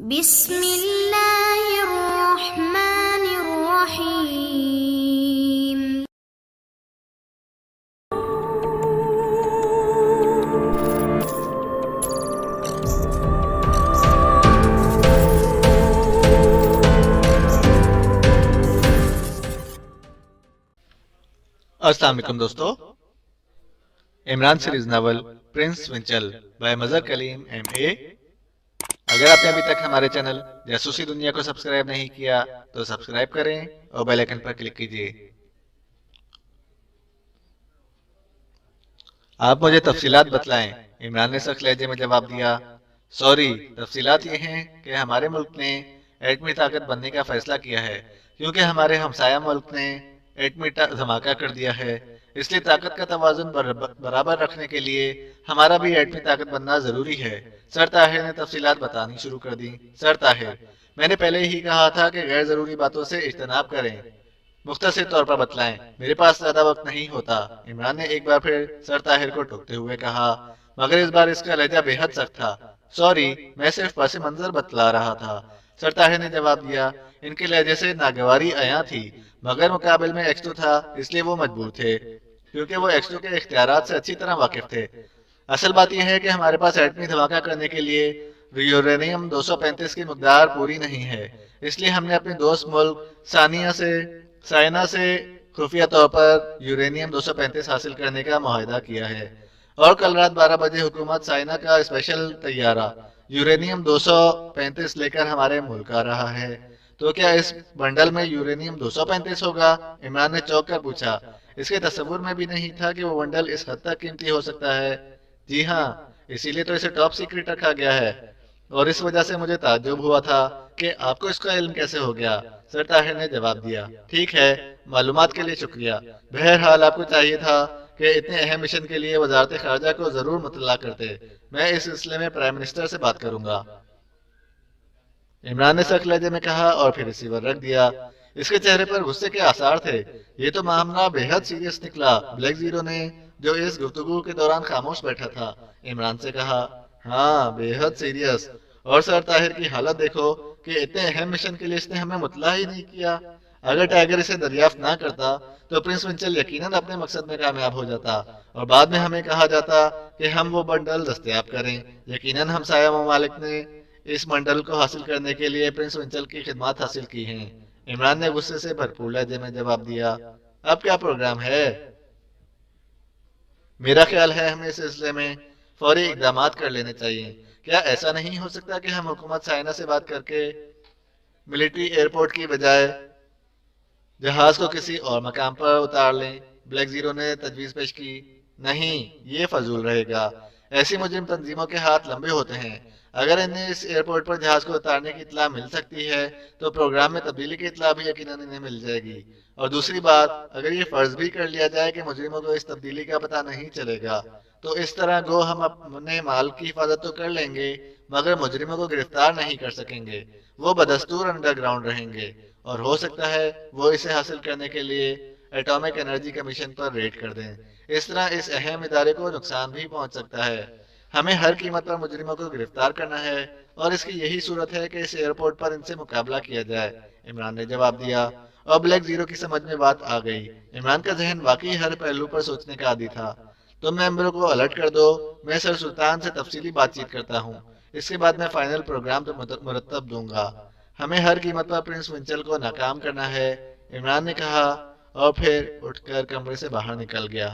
بسم اللہ الرحمن الرحیم۔ السلام علیکم دوستو، عمران سیریز ناول پرنس ونچل by Mazhar Kaleem M A. اگر آپ نے ابھی تک ہمارے چینل جاسوسی دنیا کو سبسکرائب نہیں کیا تو سبسکرائب کریں اور بیل آئیکن پر کلک کیجیے۔ آپ مجھے تفصیلات بتلائیں، عمران نے سخت لہجے میں جواب دیا۔ سوری، تفصیلات یہ ہیں کہ ہمارے ملک نے ایٹمی طاقت بننے کا فیصلہ کیا ہے کیونکہ ہمارے ہمسایہ ملک نے ایٹمی دھماکہ کر دیا ہے، اس لیے طاقت کا توازن برابر رکھنے کے لیے ہمارا بھی ایٹمی طاقت بننا ضروری ہے۔ سر طاہر نے تفصیلات بتانی شروع کر دی۔ سر طاہر، میں نے پہلے ہی کہا تھا کہ غیر ضروری باتوں سے اجتناب کریں، مختصر طور پر بتلائیں، میرے پاس زیادہ وقت نہیں ہوتا۔ عمران نے ایک بار پھر سر طاہر کو ٹوکتے ہوئے کہا، مگر اس بار اس کا لہجہ بے حد سخت تھا۔ سوری، میں صرف پس منظر بتلا رہا تھا، سر طاہر نے جواب دیا۔ ان کے لہجے سے ناگواری عیاں تھی، مگر مقابل میں ایکسٹو تھا، اس لیے وہ مجبور تھے کیونکہ وہ ایکسٹو کے اختیارات سے اچھی طرح واقف تھے۔ اصل بات یہ ہے کہ ہمارے پاس ایٹمی دھماکہ کرنے کے لیے یورینیم 235 کی مقدار پوری نہیں ہے، اس لیے ہم نے اپنے دوست ملک سائنا سے خفیہ طور پر یورینیم 235 حاصل کرنے کا معاہدہ کیا ہے، اور کل رات 12 بجے حکومت سائنا کا اسپیشل طیارہ یورینیم 235 لے کر ہمارے ملک آ رہا ہے۔ تو کیا اس بنڈل میں یورینیم 235 ہوگا؟ عمران نے چونک کر پوچھا۔ اس کے تصور میں بھی نہیں تھا کہ وہ بنڈل اس حد تک قیمتی ہو سکتا ہے۔ جی ہاں، اسی لیے تو اسے ٹاپ سیکرٹ رکھا گیا ہے، اور اس وجہ سے مجھے تعجب ہوا تھا کہ آپ کو اس کا علم کیسے ہو گیا، سر طاہر نے جواب دیا۔ ٹھیک ہے، معلومات کے لیے شکریہ۔ بہرحال آپ کو چاہیے تھا کہ اتنے اہم مشن کے لیے وزارت خارجہ کو ضرور مطلع کرتے۔ میں اس سلسلے میں پرائم منسٹر سے بات کروں گا، عمران نے سخت لہجے میں کہا اور پھر ریسیور رکھ دیا۔ اس کے چہرے پر غصے کے آثار تھے۔ یہ تو معاملہ بے حد سیریس نکلا۔ بلیک زیرو نے، جو اس گفتگو کے دوران خاموش بیٹھا تھا، عمران سے کہا، ہاں بے حد سیریس، اور سر طاہر کی حالت دیکھو کہ اتنے اہم مشن کے لیے اس نے ہمیں مطلع ہی نہیں کیا۔ اگر ٹائیگر اسے دریافت نہ کرتا تو پرنس ونچل یقیناً اپنے مقصد میں کامیاب ہو جاتا، اور بعد میں ہمیں کہا جاتا کہ ہم وہ بنڈل دستیاب کریں۔ یقیناً ہمسایہ ممالک نے اس بنڈل کو حاصل کرنے کے لیے پرنس ونچل کی خدمات حاصل کی ہیں۔ عمران نے غصے سے بھرپور لہجے میں جواب دیا۔ اب کیا پروگرام ہے؟ میرا خیال ہے ہمیں اس سلسلے میں فوری اقدامات کر لینے چاہیے۔ کیا ایسا نہیں ہو سکتا کہ ہم حکومت سائنا سے بات کر کے ملٹری ایئرپورٹ کی بجائے جہاز کو کسی اور مقام پر اتار لیں؟ بلیک زیرو نے تجویز پیش کی۔ نہیں، یہ فضول رہے گا، ایسی مجرم تنظیموں کے ہاتھ لمبے ہوتے ہیں۔ اگر انہیں اس ایئرپورٹ پر جہاز کو اتارنے کی اطلاع مل سکتی ہے تو پروگرام میں تبدیلی کی اطلاع بھی یقیناً انہیں مل جائے گی۔ اور دوسری بات، اگر یہ فرض بھی کر لیا جائے کہ مجرموں کو اس تبدیلی کا پتہ نہیں چلے گا تو اس طرح گو ہم اپنے مال کی حفاظت تو کر لیں گے مگر مجرموں کو گرفتار نہیں کر سکیں گے۔ وہ بدستور انڈر گراؤنڈ رہیں گے، اور ہو سکتا ہے وہ اسے حاصل کرنے کے لیے ایٹامک انرجی کمیشن پر ریڈ کر دیں۔ اس طرح اس اہم ادارے کو نقصان بھی پہنچ سکتا ہے۔ ہمیں ہر قیمت پر مجرموں کو گرفتار کرنا ہے، اور اس کی یہی صورت ہے کہ اس ایئرپورٹ پر ان سے مقابلہ کیا جائے، عمران نے جواب دیا۔ اور بلیک زیرو کی سمجھ میں بات آ گئی۔ عمران کا ذہن واقعی ہر پہلو پر سوچنے کا عادی تھا۔ تم ممبروں کو الرٹ کر دو، میں سر سلطان سے تفصیلی بات چیت کرتا ہوں، اس کے بعد میں فائنل پروگرام مرتب دوں گا۔ ہمیں ہر قیمت پر پرنس ونچل کو ناکام کرنا ہے، عمران نے کہا، اور پھر اٹھ کر کمرے سے باہر نکل گیا۔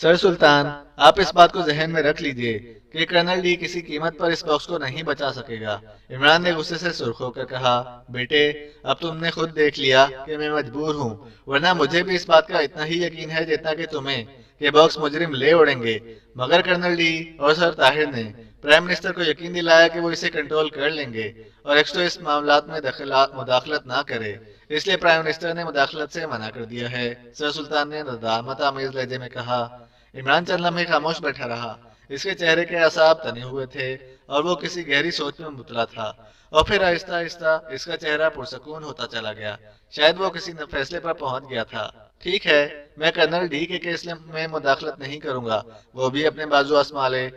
سر سلطان، آپ اس بات کو ذہن میں رکھ لیجئے کہ کرنل ڈی کسی قیمت پر اس باکس کو نہیں بچا سکے گا، عمران نے غصے سے سرخ ہو کر کہا۔ بیٹے، اب تم نے خود دیکھ لیا کہ میں مجبور ہوں، ورنہ مجھے بھی اس بات کا اتنا ہی یقین ہے جتنا کہ تمہیں کہ باکس مجرم لے اڑیں گے، مگر کرنل ڈی اور سر طاہر نے پرائم منسٹر کو یقین دلایا کہ وہ اسے کنٹرول کر لیں گے اور ایکسٹو اس معاملات میں مداخلت نہ کرے، اس لیے پرائم منسٹر نے مداخلت سے منع کر دیا ہے، سر سلطان نے ندامت آمیز لہجے میں کہا۔ عمران چند لمحے خاموش بیٹھا رہا۔ اس کے چہرے کے اعصاب تنے ہوئے تھے اور وہ کسی گہری سوچ میں مبتلا تھا، اور پھر آہستہ آہستہ اس کا چہرہ پرسکون ہوتا چلا گیا، شاید وہ کسی فیصلے پر پہنچ گیا تھا۔ ٹھیک ہے، میں کرنل ڈی کے کیس میں مداخلت نہیں کروں گا، وہ بھی اپنے بازو آزما لے،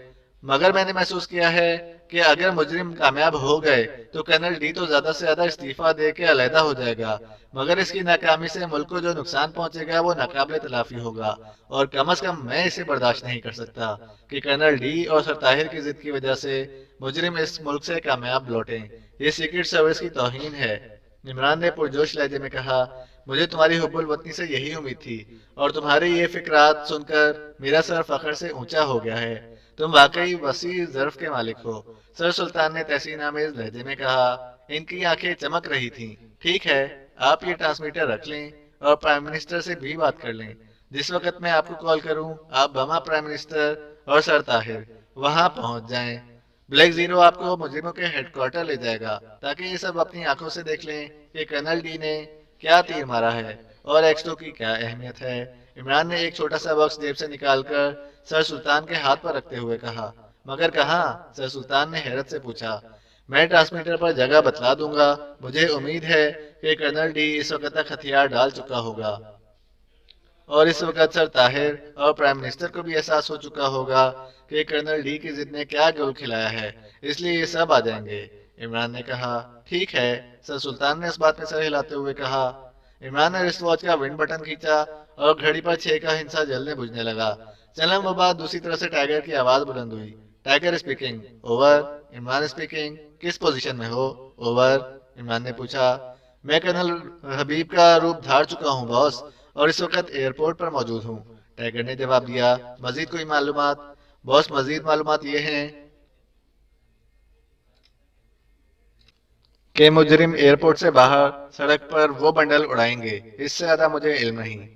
مگر میں نے محسوس کیا ہے کہ اگر مجرم کامیاب ہو گئے تو کرنل ڈی تو زیادہ سے زیادہ استعفیٰ دے کے علیحدہ ہو جائے گا، مگر اس کی ناکامی سے ملک کو جو نقصان پہنچے گا وہ ناقابل تلافی ہوگا، اور کم از کم میں اسے برداشت نہیں کر سکتا کہ کرنل ڈی اور سر طاہر کی ضد کی وجہ سے مجرم اس ملک سے کامیاب لوٹیں۔ یہ سیکرٹ سروس کی توہین ہے۔ عمران نے پرجوش لہجے میں کہا، مجھے تمہاری حب الوطنی سے یہی امید تھی، اور تمہارے یہ فکرات سن کر میرا سر فخر سے اونچا ہو گیا ہے۔ تم واقعی وسیع ظرف کے مالک ہو، سر سلطان نے تحسین آمیز لہجے میں کہا۔ ان کی آنکھیں چمک رہی تھیں۔ ٹھیک ہے، آپ یہ ٹرانسمیٹر رکھ لیں اور پرائم منسٹر سے بھی بات کر لیں۔ جس وقت میں آپ کو کال کروں، آپ بما پرائم منسٹر اور سر طاہر وہاں پہنچ جائیں۔ بلیک زیرو آپ کو مجرموں کے ہیڈ کوارٹر لے جائے گا تاکہ یہ سب اپنی آنکھوں سے دیکھ لیں کہ کرنل ڈی نے کیا تیر مارا ہے اور ایکس2 کی کیا اہمیت ہے۔ عمران نے ایک چھوٹا سا باکس جیب سے نکال کر سر سلطان کے ہاتھ پر رکھتے ہوئے کہا۔ مگر کہاں؟ سر سلطان نے حیرت سے پوچھا۔ میں ٹرانسمیٹر پر جگہ بتلا دوں گا۔ مجھے امید ہے کہ کرنل ڈی اس وقت تک ہتھیار ڈال چکا ہوگا، اور اس وقت سر طاہر اور پرائم منسٹر کو بھی احساس ہو چکا ہوگا کہ کرنل ڈی کی ضد نے کیا گول کھلایا ہے، اس لیے یہ سب آ جائیں گے۔ عمران نے کہا۔ ٹھیک ہے، سر سلطان نے اس بات میں سر ہلاتے ہوئے کہا۔ عمران نے رسٹ واچ کا ونڈ بٹن کھینچا اور گھڑی پر 6 کا ہنسا جلنے بجھنے لگا۔ چند وہ بعد دوسری طرف سے ٹائیگر کی آواز بلند ہوئی۔ Tiger speaking. Over. Imran speaking. کس پوزیشن میں ہو؟ اوور۔ عمران نے پوچھا۔ میں کرنل حبیب کا روپ دھار چکا ہوں باس، اور اس وقت ایئرپورٹ پر موجود ہوں۔ ٹائیگر نے جواب دیا۔ مزید کوئی معلومات؟ باس، مزید معلومات یہ ہیں کہ مجرم ایئرپورٹ سے باہر سڑک پر وہ بنڈل اڑائیں گے، اس سے زیادہ مجھے علم نہیں۔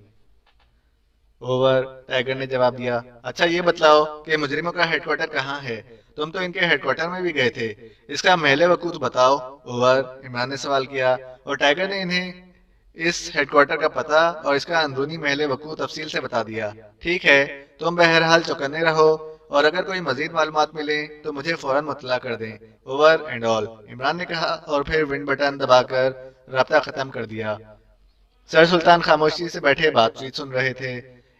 اوور۔ ٹائیگر نے جواب دیا۔ اچھا یہ بتلاؤ کہ مجرموں کا ہیڈ کوارٹر کہاں ہے؟ تم تو ان کے ہیڈ کوارٹر میں بھی گئے تھے، اس کا محل وقوع بتاؤ۔ اوور۔ عمران نے سوال کیا، اور ٹائیگر نے انہیں اس ہیڈ کوارٹر کا پتہ اور اس کا اندرونی محل وقوع تفصیل سے بتا دیا۔ ٹھیک ہے، تم بہرحال چوکنے رہو، اور اگر کوئی مزید معلومات ملیں تو مجھے فوراً مطلع کر دیں۔ اوور اینڈ آل، عمران نے کہا، اور پھر ونڈ بٹن دبا کر رابطہ ختم کر دیا۔ سر سلطان خاموشی سے بیٹھے بات چیت سن رہے تھے۔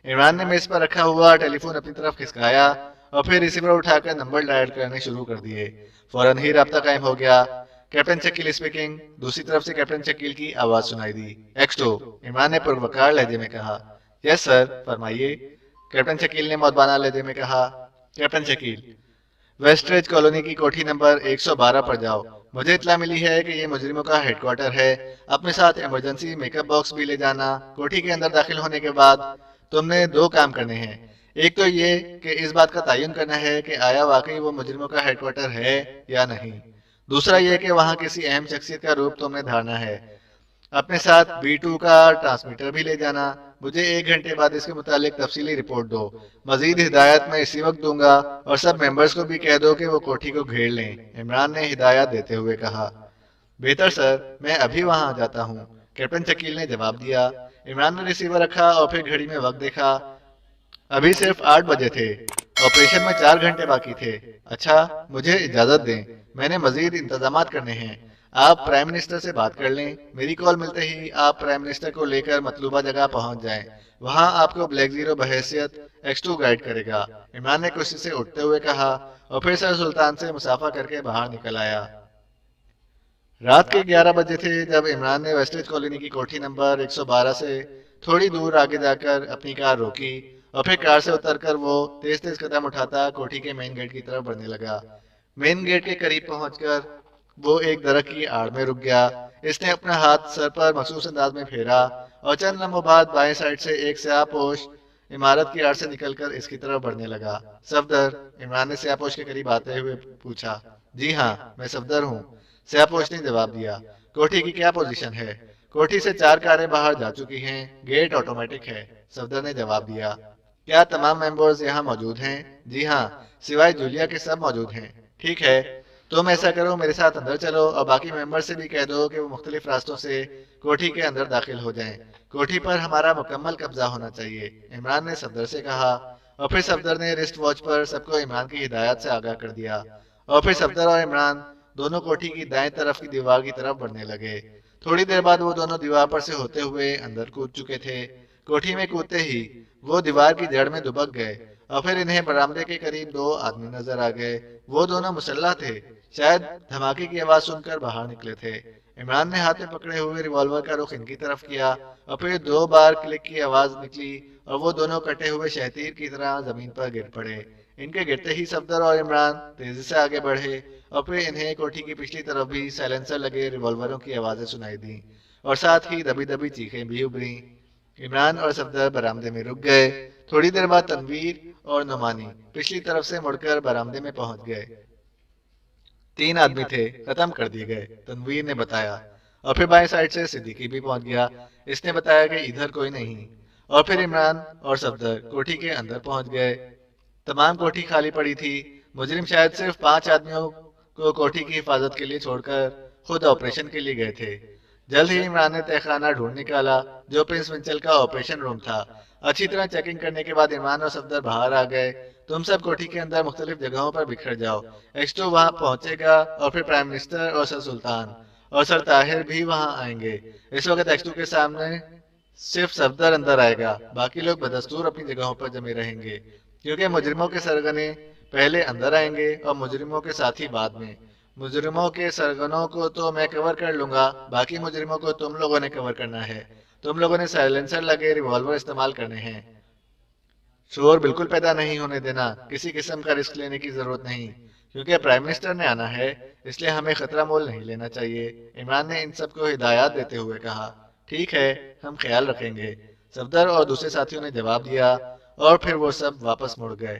عمران نے میز پر رکھا ہوا ٹیلی فون اپنی طرف کھسکایا اور پھر ریسیور اٹھا کر نمبر ڈائل کرنے شروع کر دیے۔ فوراً ہی رابطہ قائم ہو گیا۔ Captain Shakeel speaking. دوسری طرف سے کیپٹن شکیل کی آواز سنائی دی۔ ایکس2۔ عمران نے پروکار لہجے میں کہا۔ یس سر، فرمائیے۔ کیپٹن شکیل نے مودبانہ لہجے میں کہا۔ کیپٹن شکیل، ویسٹریج کالونی کی کوٹھی نمبر 112 پر جاؤ۔ مجھے اطلاع ملی ہے کہ یہ مجرموں کا ہیڈ کوارٹر ہے۔ اپنے ساتھ ایمرجنسی میک اپ باکس بھی لے جانا۔ کوٹھی کے اندر داخل ہونے کے بعد تم نے 2 کام کرنے ہیں۔ ایک تو یہ کہ اس بات کا تعین کرنا ہے کہ آیا واقعی وہ مجرموں کا ہیڈ کوارٹر ہے یا نہیں۔ دوسرا یہ کہ وہاں کسی اہم شخصیت کا روپ تم نے دھارنا ہے۔ اپنے ساتھ B2 کا ٹرانسمیٹر بھی لے جانا۔ مجھے 1 گھنٹے بعد اس کے متعلق تفصیلی رپورٹ دو۔ مزید ہدایت میں اسی وقت دوں گا، اور سب ممبرز کو بھی کہہ دو کہ وہ کوٹھی کو گھیر لیں۔ عمران نے ہدایت دیتے ہوئے کہا۔ بہتر سر، میں ابھی وہاں جاتا ہوں، کیپٹن شکیل نے جواب دیا۔ عمران نے ریسیور رکھا اور پھر گھڑی میں وقت دیکھا۔ ابھی صرف 8 بجے تھے، آپریشن میں 4 گھنٹے باقی تھے۔ اچھا، مجھے اجازت دیں، میں نے مزید انتظامات کرنے ہیں۔ آپ پرائم منسٹر سے بات کر لیں۔ میری کال ملتے ہی آپ پرائم منسٹر کو لے کر مطلوبہ جگہ پہنچ جائیں۔ وہاں آپ کو بلیک زیرو بحیثیت ایکس2 گائیڈ کرے گا۔ عمران نے کرسی سے اٹھتے ہوئے کہا اور پھر سر سلطان سے مصافحہ کر کے باہر نکل آیا۔ رات کے 11 بجے تھے جب عمران نے ویسٹریج کالونی کی کوٹھی نمبر 112 سے تھوڑی دور آگے جا کر اپنی کار روکی، اور پھر کار سے اتر کر وہ تیز تیز قدم اٹھاتا کوٹھی کے مین گیٹ کی طرف بڑھنے لگا۔ مین گیٹ کے قریب پہنچ کر وہ ایک درخت کی آڑ میں رک گیا۔ اس نے اپنا ہاتھ سر پر مخصوص انداز میں پھیرا، اور چند لمحوں بعد بائیں سائڈ سے ایک سیاہ پوش عمارت کی آڑ سے نکل کر اس کی طرف بڑھنے لگا۔ صفدر؟ عمران نے سیاہ پوش کے قریب آتے ہوئے پوچھا۔ جی ہاں، میں صفدر ہوں، سیاہ پوش نے جواب دیا۔ کوٹھی کی کیا پوزیشن ہے؟ کوٹھی سے 4 کاریں باہر جا چکی ہیں، گیٹ آٹومیٹک ہے، صفدر نے جواب دیا۔ کیا تمام ممبرز یہاں موجود ہیں؟ جی ہاں، سوائے جولیا کے سب موجود ہیں۔ ٹھیک ہے، تم ایسا کرو، میرے ساتھ اندر چلو اور باقی ممبر سے بھی کہہ دو کہ وہ مختلف راستوں سے کوٹھی کے اندر داخل ہو جائیں۔ کوٹھی پر ہمارا مکمل قبضہ ہونا چاہیے، عمران نے صفدر سے کہا، اور پھر صفدر نے رسٹ واچ پر سب کو عمران کی ہدایت سے آگاہ کر دیا، اور پھر صفدر اور عمران دونوں کوٹھی کی دائیں طرف کی دیوار کی طرف بڑھنے لگے۔ تھوڑی دیر بعد وہ دونوں دیوار پر سے ہوتے ہوئے اندر کود چکے تھے۔ کوٹھی میں کودتے ہی وہ دیوار کی جڑ میں دبک گئے اور پھر انہیں برآمدے کے قریب دو آدمی نظر آ گئے۔ وہ دونوں مسلح تھے، شاید دھماکے کی آواز سن کر باہر نکلے تھے۔ عمران نے ہاتھ میں پکڑے ہوئے ریوالور کا رخ ان کی طرف کیا اور پھر 2 بار کلک کی آواز نکلی اور وہ دونوں کٹے ہوئے شہتیر کی طرح زمین پر گر پڑے۔ ان کے گرتے ہی صفدر اور عمران تیزی سے آگے بڑھے اور پھر انہیں کوٹھی کی پچھلی طرف بھی سائلنسر لگے ریوالوروں کی آوازیں سنائی دیں اور ساتھ ہی دبی دبی چیخیں بھی ابھریں۔ عمران اور صفدر برآمدے میں رک گئے۔ تھوڑی دیر بعد تنویر اور نعمانی پچھلی طرف سے مڑ کر برآمدے میں پہنچ گئے۔ 3 آدمی تھے، ختم کر دیے گئے، تنویر نے بتایا۔ اور پھر بائیں سائڈ سے صدیقی بھی پہنچ گیا، اس نے بتایا کہ ادھر کوئی نہیں۔ اور پھر عمران اور صفدر کوٹھی کے اندر پہنچ گئے۔ تمام کوٹھی خالی پڑی تھی۔ مجرم شاید صرف 5 آدمیوں کو کوٹھی کی حفاظت کے لیے چھوڑ کر خود آپریشن کے لیے گئے تھے۔ جلد ہی عمران نے تہہ خانہ ڈھونڈ نکالا جو پرنس ونچل کا آپریشن روم تھا۔ اچھی طرح چیکنگ کرنے کے بعد عمران اور صفدر باہر آ گئے۔ تم سب کوٹھی کے اندر مختلف جگہوں پر بکھر جاؤ، ایکسٹو وہاں پہنچے گا اور پھر پرائم منسٹر اور سر سلطان اور سر طاہر بھی وہاں آئیں گے۔ اس وقت ایکسٹو کے سامنے صرف صفدر اندر آئے گا، باقی لوگ بدستور اپنی جگہوں پر جمے رہیں گے، کیونکہ مجرموں کے سرغنے پہلے اندر آئیں گے اور مجرموں کے ساتھی بعد میں۔ مجرموں کے سرغنوں کو تو میں کور کر لوں گا، باقی مجرموں کو تم لوگوں نے کور کرنا ہے۔ تم لوگوں نے سائلنسر لگے ریوالور استعمال کرنے ہیں۔ شور بالکل پیدا نہیں ہونے دینا، کسی قسم کا رسک لینے کی ضرورت نہیں، کیونکہ پرائم منسٹر نے آنا ہے، اس لیے ہمیں خطرہ مول نہیں لینا چاہیے۔ عمران نے ان سب کو ہدایات دیتے ہوئے کہا۔ ٹھیک ہے، ہم خیال رکھیں گے، صفدر اور دوسرے ساتھیوں نے جواب دیا اور پھر وہ سب واپس مڑ گئے۔